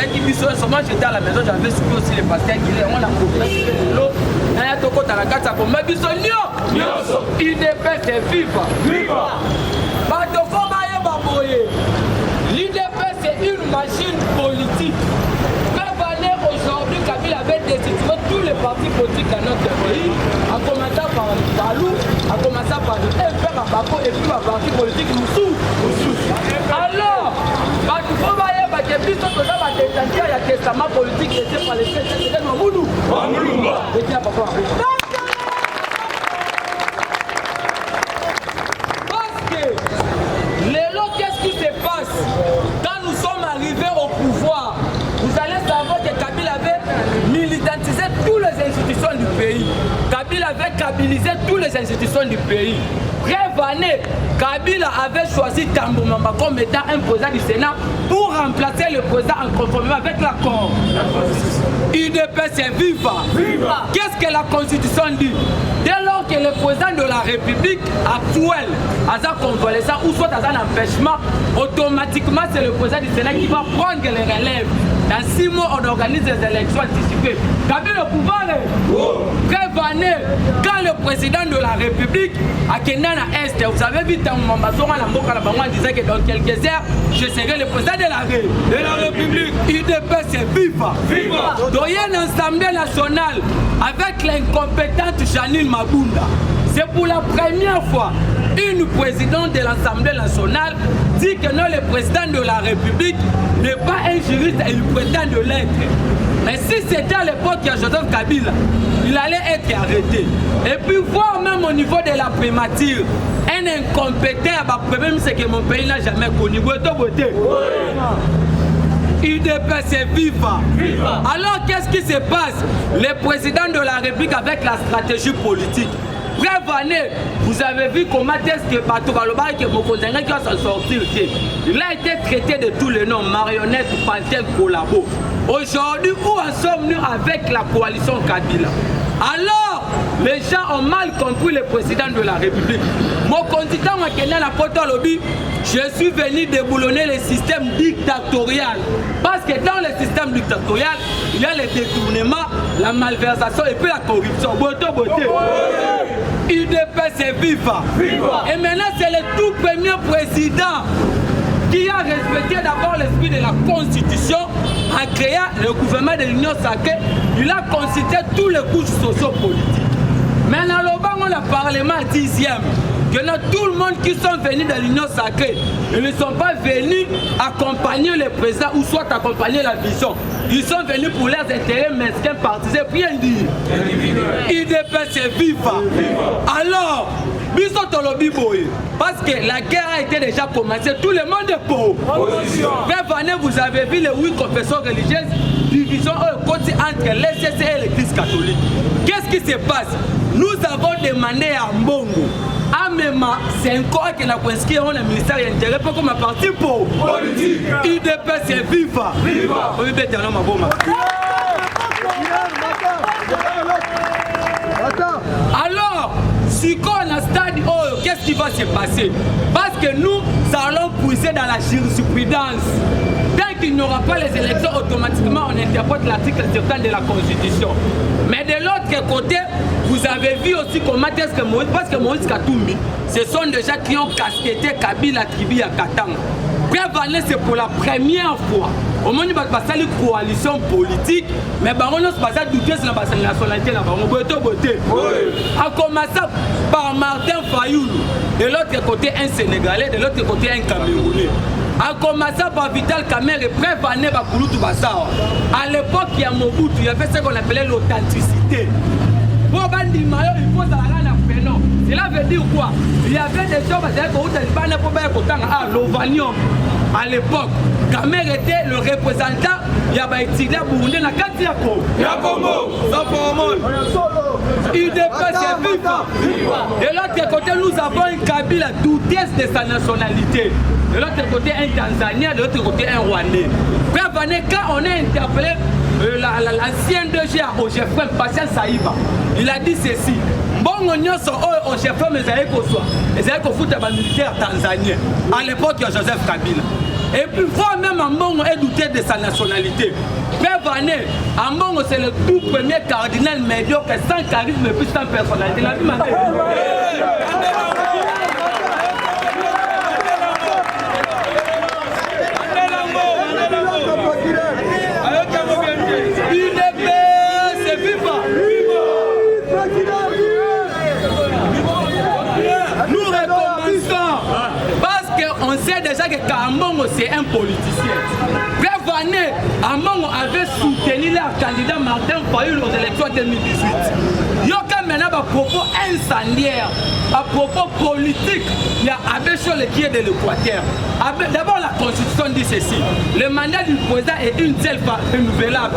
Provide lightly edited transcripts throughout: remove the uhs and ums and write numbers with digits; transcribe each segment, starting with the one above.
qui dit ça, moi j'étais à la maison, j'avais suivi aussi les pasteurs qui on a progressé de l'eau. Et toko dans la carte, ça comme biso nyo. Il dépêche de vivre. Batoko baye baboye. L'IDP c'est une machine politique. Aujourd'hui, Kabila avait destitué tous les partis politiques dans notre pays, à commencer par Balou, à commencer par le FR à Bako et puis par parti politique Moussou. Alors, il faut voir que plus de choses à détenir, il y a un testament politique qui était par les faits, c'était Mamoulou. Parce que, qu'est-ce qui se passe quand nous sommes arrivés au pouvoir? Vous allez savoir que Kabila avait militantisé toutes les institutions du pays. Kabila avait kabilisé toutes les institutions du pays. Bref année, Kabila avait choisi Tambo Mamba comme étant un président du Sénat pour remplacer le président en conformité avec l'accord. UDP c'est viva. Qu'est-ce que la Constitution dit? Dès lors que le président de la République actuelle a un convalescent ou soit un empêchement, automatiquement c'est le président du Sénat qui va prendre les relèves. Dans 6 mois, on organise des élections anticipées. Kabila le pouvoir bref année, quand le président de la République a Kenana Est, vous avez vu dans mon Mambazonga, la Mboka, la Bango, disait que dans quelques heures, je serai le président de la République. UDP c'est viva. Donc il y a une assemblée nationale avec l'incompétente Janine Mabunda. C'est pour la première fois une présidente de l'Assemblée nationale dit que non, le président de la République n'est pas un juriste et il prétend de l'être. Mais si c'était à l'époque de Joseph Kabila, il allait être arrêté. Et puis voir même au niveau de la primature, un incompétent, même ce que mon pays n'a jamais connu. UDP c'est viva. Alors qu'est-ce qui se passe? Le président de la République avec la stratégie politique. Bref année, vous avez vu comment est-ce que Bato Baloba et Mokonzenga qui va s'en sortir. Il a été traité de tous les noms, marionnette, panthère, collabo. Aujourd'hui, où en sommes-nous avec la coalition Kabila? Alors, les gens ont mal compris le président de la République. Mon candidat Makena la poto lobby, je suis venu déboulonner le système dictatorial. Parce que dans le système dictatorial, il y a le détournement, la malversation et puis la corruption. UDP c'est viva. Et maintenant, c'est le tout premier président qui a respecté d'abord l'esprit de la Constitution en créant le gouvernement de l'Union sacrée. Il a consulté tous les couches sociopolitiques. Maintenant, le Parlement 10e, que tout le monde qui sont venus de l'Union sacrée, ils ne sont pas venus accompagner le président ou soit accompagner la vision. Ils sont venus pour leurs intérêts mesquins partisans, rien dire. UDP c'est viva. Alors, parce que la guerre a été déjà commencée, tout le monde est pour. Bref année, vous avez vu les 8 confessions religieuses, division entre l'ECC et l'Église catholique. Qu'est-ce qui se passe? Nous avons demandé à Mbongo, à Mema, c'est encore que la Kwenski on a ministère intérêt pour comme parti pour politique. UDP c'est viva. Alors, si on a stade, oh, qu'est-ce qui va se passer? Parce que nous allons pousser dans la jurisprudence. Tant qu'il n'y aura pas les élections, automatiquement on interprète l'article 7 de la Constitution. Mais de l'autre côté, vous avez vu aussi comment est-ce que Moïse, parce que Moïse Katumbi, ce sont des gens qui ont casquetté Kabila Tribi à Katanga. Bref, c'est pour la première fois. Au moment où il y a une coalition politique, mais on ne peut pas douter sur la nationalité. En commençant par Martin Fayoulou, de l'autre côté un Sénégalais, de l'autre côté un Camerounais. En commençant par Vital Kamerhe, bref, année Bakouloutou Bassawa. À l'époque, il y a Mobutu, il y avait ce qu'on appelait l'authenticité. Pour Bandi Mayo, il faut aller à Pénon. Cela veut dire quoi? Il y avait des gens à l'Ovanium. À l'époque, Kamerhe était le représentant, il y avait Tigla Burundi dans Katiako. UDP c'est viva. De l'autre côté, nous avons un Kabila douteuse de sa nationalité. De l'autre côté, un Tanzanien, de l'autre côté, un Rwandais. Bref, quand on a interpellé l'ancien DG au chef Patient Saïba, il a dit ceci. Bon, on sont au chef mais ils allaient qu'on soit. Ils allaient qu'on foute un militaire tanzanien. À l'époque, il y a Joseph Kabila. Et puis voir même Ambongo est douté de sa nationalité. Père Vané, Ambongo c'est le tout premier cardinal médiocre sans charisme et puis sans personnalité. La vie m'a dit. On sait déjà que Ambongo c'est un politicien. Père Vané, Ambongo avait soutenu leur candidat Martin Fayulu aux élections 2018. Yoka maintenant à propos incendiaire, à propos politique, il y a Abbé Chole qui est de l'Équateur. D'abord la constitution dit ceci, le mandat du président est une seule fois renouvelable.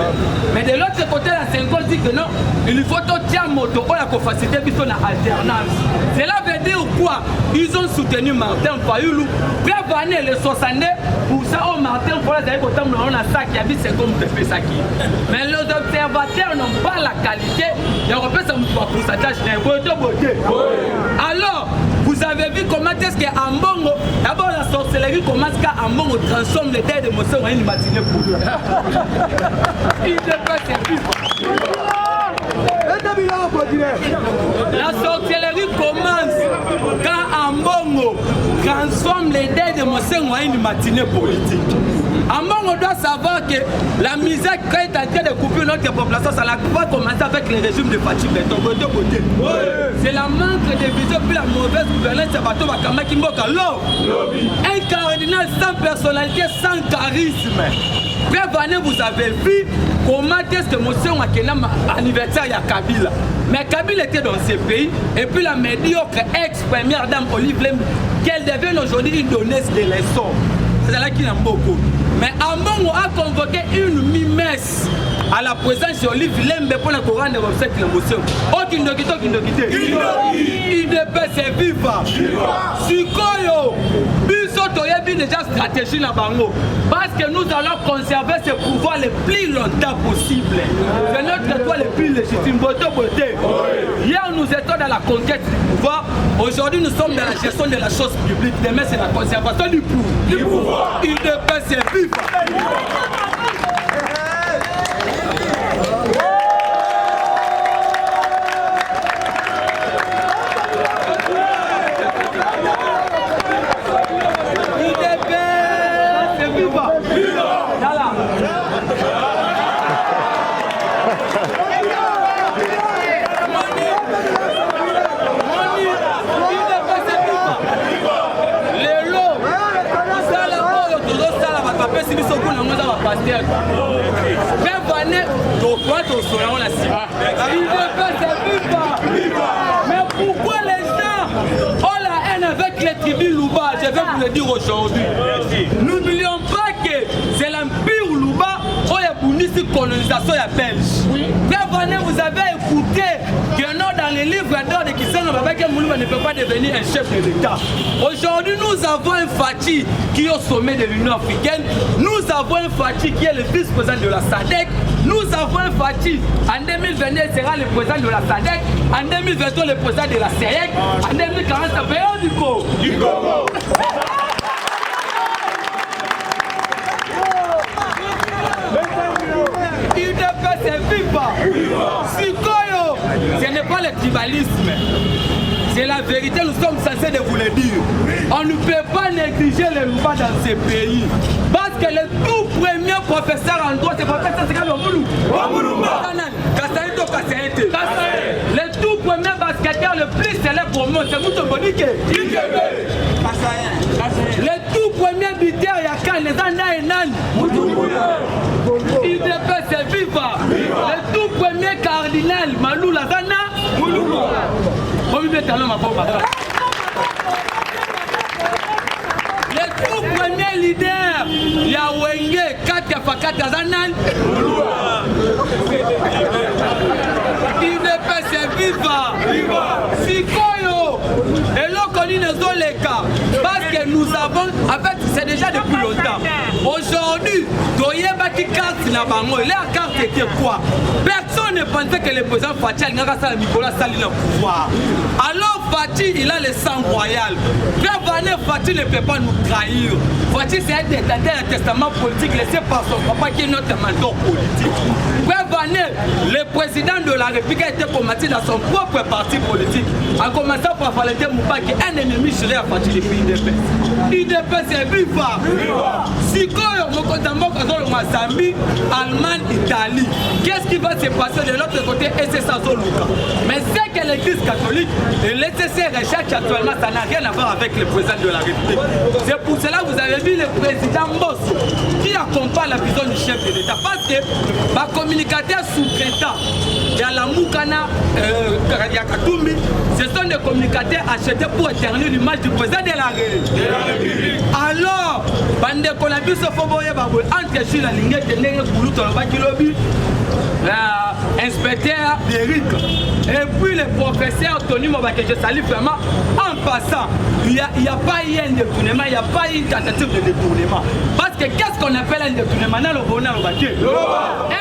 Mais de l'autre côté la 50 dit que non, il faut tirer moto pour la faciliter puisqu'on a alternance. Cela veut dire quoi? Ils ont soutenu Martin Fayulu. Père Vané le 62 pour ça au Martin Fayulu on a ça qui habite c'est comme Pépé Saki. Mais les observateurs n'ont pas la qualité. Les Européens sont pour pourcentage. Alors vous avez vu comment est-ce que Ambongo, d'abord la sorcellerie commence quand Ambongo transforme les terres de Mossé en une matinée pour lui. Il ne peut pas se vivre. La sorcellerie commence quand Ambongo transforme les terres de Mossé en une matinée politique. Ambongo doit savoir que la misère qui est en train de couper notre population, ça va commencer avec le régime de Fachi Beton. C'est la manque de vision puis la mauvaise gouvernance de Bato Bakama Kimboka. Un cardinal sans personnalité, sans charisme. Père Vané, vous avez vu comment est-ce que Mossé a fait l'anniversaire à Kabila. Mais Kabila était dans ce pays et puis la médiocre ex-première dame Olive Lembe, qu'elle devient aujourd'hui une donneuse de leçons. C'est là qu'il y a beaucoup. Mais Ambongo a convoqué une mi-messe à la présence d'Olive Lembe pour la couronne de l'obsèque de Mossé. Oh, il ne peut se vivre. Sikoyo, Bisoto Yebi déjà stratégie na bango. Parce que nous allons conserver ce pouvoir le plus longtemps possible. C'est notre droit le plus légitime. Hier, nous étions dans la conquête du pouvoir. Aujourd'hui, nous sommes dans la gestion de la chose publique. Demain, c'est la conservation du pouvoir. Il ne peut se vivre. Père Vané, mais pourquoi les gens ont la haine avec les tribus Louba? Je vais vous le dire aujourd'hui. N'oublions pas que c'est l'empire Louba où il y a une colonisation belge. Père Vané, vous avez écouté que non, dans les livres d'or de Kisanga Babake Moulouba ne peut pas devenir un chef de l'État. Aujourd'hui, nous avons un Fachi qui est au sommet de l'Union africaine. Nous avons un Fachi qui est le vice-président de la SADC. Nous avons un Fachi, en 2022, il sera le président de la SADC. En 2023, le président de la CEEC. En 2040, ça fait du Congo. Il ne peut se vivre. Sikoyo, ce n'est pas le tribalisme. C'est la vérité, nous sommes censés de vous le dire. On ne peut pas négliger les Louba dans ces pays. Parce que le tout premier professeur en droit, c'est professeur Sekalo Moulou. Le tout premier basketteur le plus célèbre au monde, c'est Mouto Bonike. Le tout premier buteur, il y a quand les Anda et Nan. Il ne peut se vivre. Le tout premier cardinal, Malou Lazana. Le tout premier leader, Yawenge, Katia Fakata Zanan. Il ne peut se vivre. Sikoyo, et là, on dit les cas. Parce que nous avons, en fait, c'est déjà depuis longtemps. Aujourd'hui, Doyeba qui carte la bango, la carte était quoi? Personne ne pensait que le président Fachi a Nicolas Salina au pouvoir. Alors Fachi, il a le sang royal. Frère Vané, Fati ne peut pas nous trahir. Fati, c'est un détenteur d'un testament politique laissé par son papa qui est notre mentor politique. Frère Vané, le président de la République a été combattu dans son propre parti politique, en commençant par Valentin Moubaki, un ennemi chéri à Fati depuis IDPS. IDPS est viva. Sikoyo, Mokotambo, Zambie, Allemagne, Italie. Qu'est-ce qui va se passer de l'autre côté? Et c'est ça, Zoluka. Mais c'est que l'église catholique et l'ETC recherche actuellement, ça n'a rien à voir avec le président de la République. C'est pour cela que vous avez vu le président Mbosso qui accompagne la vision du chef de l'État. Parce que ma communicateur sous-traitant, il y a la Moukana, il y a Katoumi, ce sont des communicateurs achetés pour éternuer l'image du président de la République. Alors, bande qu'on a vu ce Foboye Babou, entre sur la ligne de Nenge Koulou, Tolobakilobi, l'inspecteur d'Éric, et puis le professeur Tony Mobake, je salue vraiment, en passant, il n'y a pas eu un détournement, il n'y a pas eu une tentative de détournement. Parce que qu'est-ce qu'on appelle un détournement? Un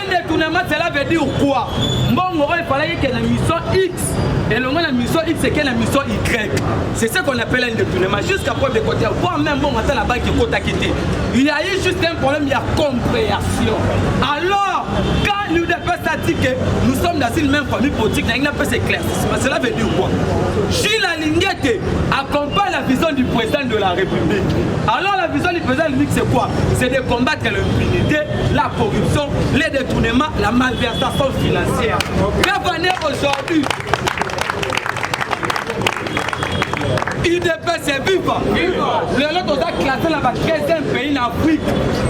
détournement, cela veut dire quoi? Bon, il fallait qu'il y ait une mission X. Et le moment la mission X, c'est qu'il y a la mission Y. C'est ce qu'on appelle un détournement. Jusqu'à preuve de côté, voire même bon, on la banque qui compte à quitter. Il y a eu juste un problème, il y a compréhension. Alors, quand l'UDPS a dit que nous sommes dans une même famille politique, il n'y a pas d'éclaircissement. Cela veut dire quoi? Gilles Alinguete accompagne la vision du président de la République. Alors, la vision du président de la République, c'est quoi? C'est de combattre l'impunité, la corruption, les détournements, la malversation financière. Bienvenue aujourd'hui. IDPS est vivant. Le lot a classé dans le 15e pays en Afrique.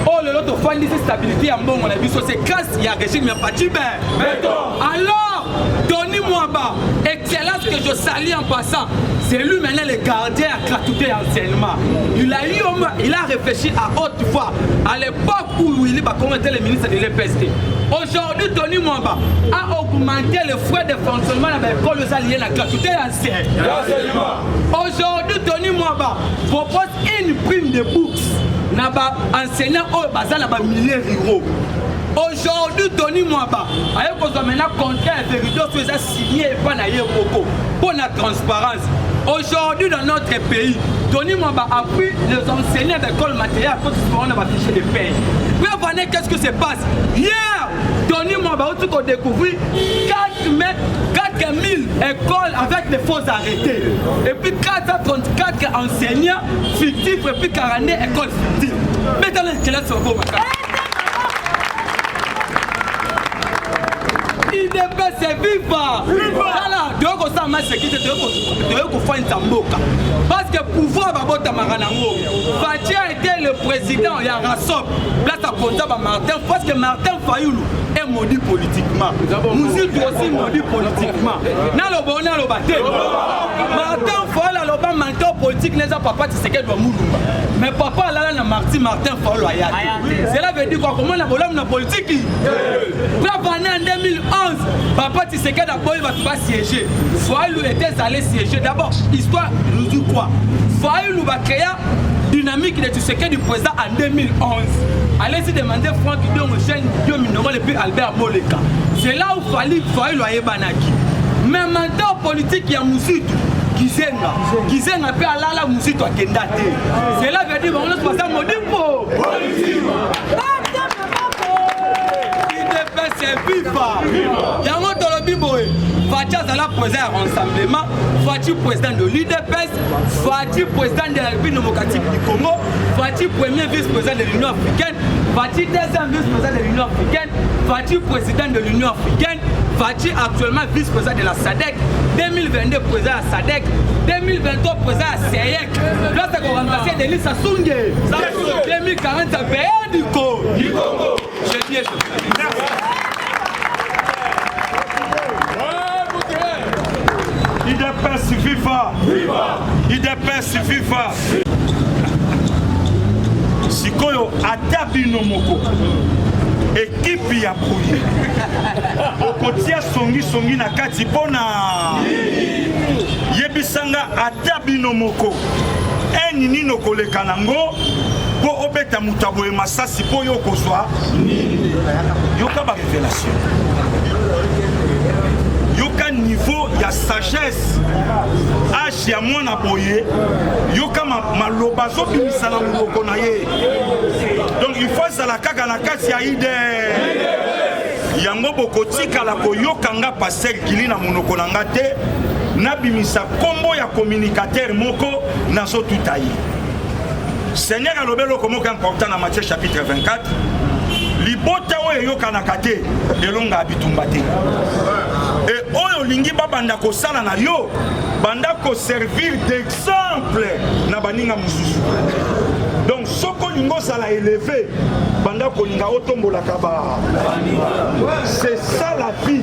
Oh, le lot a fait une stabilité en bon, on a vu ça. C'est grâce il y a un régime, il n'y a pas de alors, Tony Mwamba, excellence que je salue en passant, c'est lui maintenant le gardien à Kratouté anciennement. Il a réfléchi à haute voix à l'époque où Willy Bakongo était le ministre de l'EPST. Aujourd'hui, Tony Mwamba a augmenté les frais de fonctionnement dans l'école aux alliés à Kratouté ancienne. Aujourd'hui, Tony Mwamba propose une prime de bourse dans enseignants au milliers d'euros. Aujourd'hui, Tony Mwamba a maintenant contrat un véridique qui a signé pour la transparence. Aujourd'hui, dans notre pays, Tony Mwamba a pris les enseignants d'école matérielle pour qu'on a affiché des pays. Puis avant, qu'est-ce qui se passe? Hier, Tony Mwamba a découvert 4000 écoles avec des faux arrêtés. Et puis 434 enseignants fictifs et puis 42 écoles fictives. Mais dans les classes, c'est bon, IDPS c'est viva. Voilà, donc ça m'a sécurité de faire une tamboka. Parce que pouvoir babota maranango. Fati a été le président, il y a Rassop. Place à comptable Martin, parce que Martin Fayoulou est maudit politiquement. Nous sommes aussi maudits politiquement. Dans le bonheur, le bâtiment. Martin Fayoulou, le mentor politique, les papa, tu sais qu'elle doit mourir. Mais papa, là, Martin Fayoulou, cela veut dire quoi? Comment on a volé la politique? En 2011, papa Tshisekedi d'abord il va siéger. Fayoulou était allé siéger. D'abord, l'histoire nous dit quoi? Fayoulou va créer dynamique de Tshisekedi du président en 2011. Allez-y demander Franck Diomogène, Diominoro et puis Albert Moleka. C'est là où Fayoulou a Banaki. Mais maintenant, politique, il y a Moussitou. Kizenga pe alala Moussitou a Kendate. Cela veut dire qu'on se passe à Modipo. C'est viva. Il y a un autre biboé. Fati Azala président de rassemblement, Fati président de l'IDPS, Fati président de la République démocratique du Congo, Fati premier vice-président de l'Union africaine, Fati deuxième vice-président de l'Union africaine, Fati président de l'Union africaine, Fati actuellement vice-président de la SADC, 2022 président de la SADC, 2023 président de la CEIEC. Là, c'est qu'on remplace Denis Sassou Nguesso. 2040, c'est pays du Congo. Je dis merci. IDPS viva! IDPS viva! Sikoyo ata bino moko équipe ya pouye okotia songi na kati pona yebisanga ata bino moko nini koleka nango po obeta mutaboye masasi po yo kozwa yoka ba révélation yoka niveau ya sagesse age ya mwana boye yoka maloba azobimisa na monoko na ye. Donc il faut azala kaka na kati ya ide yango bokotikala koyokanga Pasteur Gili na monoko na nga te nabimisa kombo ya communicateur moko nazotuta ye. Seigneur alobelo komoko important na Matthieu chapitre 24 libota oyo eyokanaka te elonga abitumba te. Et oyo lingi babanda kosala na yo banda ko servir d'exemple na baninga mususu. Donc soko lingo sala élevé banda kolinga otombola kaba. C'est ça la vie.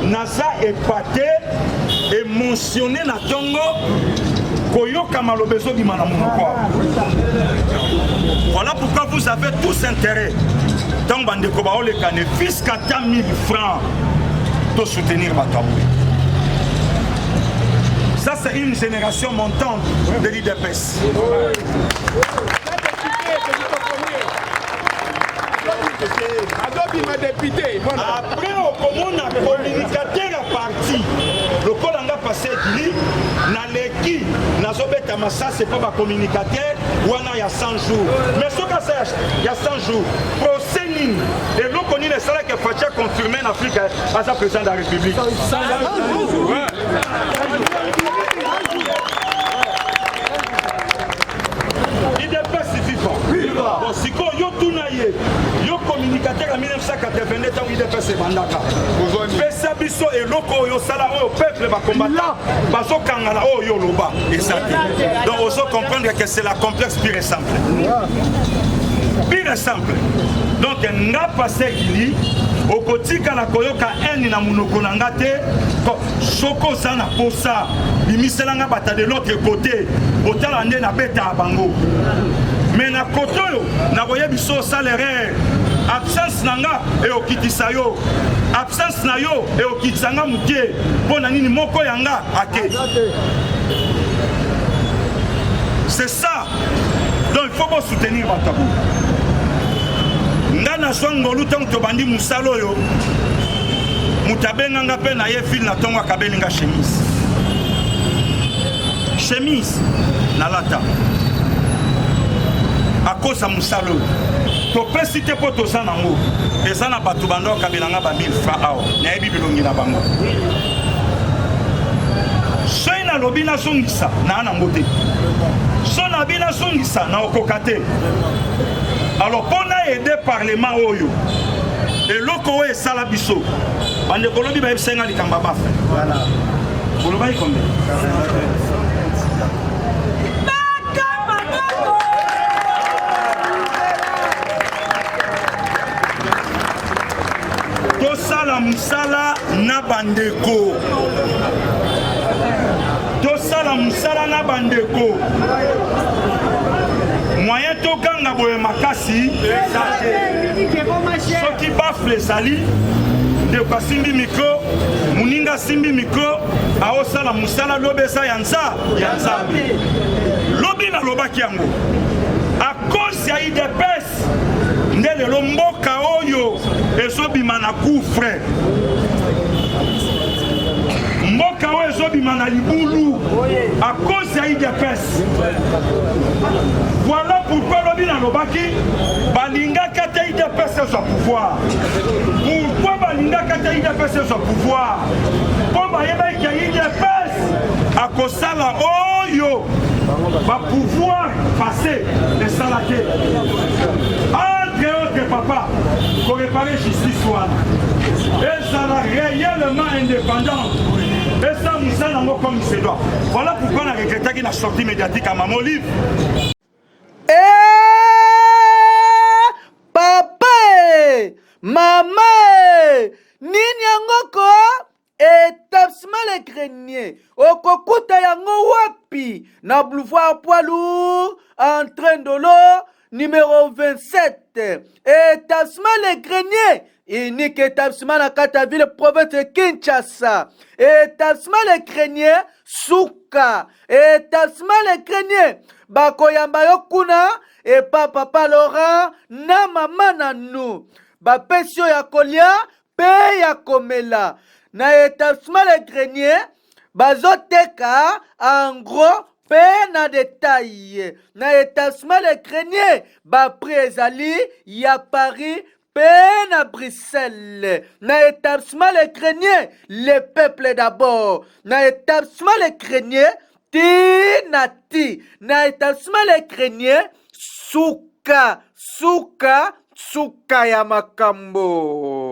Naza épaté, émotionné na tongo koyoka malobezo di mana monoko. Voilà pourquoi vous avez tous intérêt tant bande ko baole kane fisca 1000 francs pour soutenir Bataboué. Ça c'est une génération montante de l'IDPS. Après au commun a communicateur à parti le colanga passé Gili na leki na zobeta massa c'est pas ba communicateur wana ya 100 jours mais ce que ça il y a 100 jours procès nini et l'on connaît les salaires que Fatia confirmé en Afrique à sa président de la République. Il dépasse FIFA. Bon, si yo tunaye yo communicateur en 1982 tant il dépasse bandaka. Pesa biso et loko yo sala au peuple va combattre bazo kangala o yo loba et ça. Donc on doit comprendre que c'est la complexe pire et simple. Pire et simple. Donc nga Pasteur Gili okotika na koyoka eni na munoko na ngate soko sana posa limisela nga bata de l'autre côté otala nde na beta bango. Mais na koto yo na boye biso salaire absence nanga et okitisa yo absence na yo et okitisa nga mukie pona nini moko yanga ake. C'est ça. Donc il faut soutenir Batabou. Ngana swangolu tango tobandi musalo yo mutabenga nga pe na ye fil na tongo akabelinga chemise na lata akosa musalo to pesite po to sana ngo ezana batu bando akabelanga ba 1000 francs awo na yebi bilongi na bango soina lobina songisa na ana ngote sona bina songisa na okokate. Alors pour aider le Parlement oyo et loko e sala biso bande kolobi ba esenga likamba ba fe voilà koloba ikombe to sala musala na bandeko to sala musala na bandeko moyen to ganga boye makasi soki bafle sali de kasimbi micro muninga simbi micro aosala musala lobesa yanza lobi na lobaki yango a cause ya IDPS nde lelo mboka oyo ezobima na couvre mboka oyo ezobima na libulu a cause ya IDPS. Voilà pourquoi lobi na lobaki balinga kata IDPS sur pouvoir. Pourquoi balinga kata IDPS sur pouvoir? Pour bayeba ki IDPS a kosala oyo ba pouvoir passer les salariés. Entre autres papa pour réparer justice wana. Et ça va réellement indépendant. Et ça nous a dans comme il se doit. Voilà pourquoi on a regretté qu'il a sorti médiatique à Maman Livre. Maman, nini yangoko établissement les greniers okokuta yango wapi na boulevard poids lourd en train de l'eau numéro 27 établissement les greniers unique établissement na kata ville province de Kinshasa établissement les greniers suka établissement les greniers bakoyamba yo kuna et papa Laurent na mama na nous bapesio ya kolia pe ya komela na établissement le grenier bazoteka en gros pe na détail na établissement le grenier baprix ezali ya Paris pe na Bruxelles na établissement le grenier le peuple d'abord na établissement le grenier ti na établissement le grenier suka ya makambo.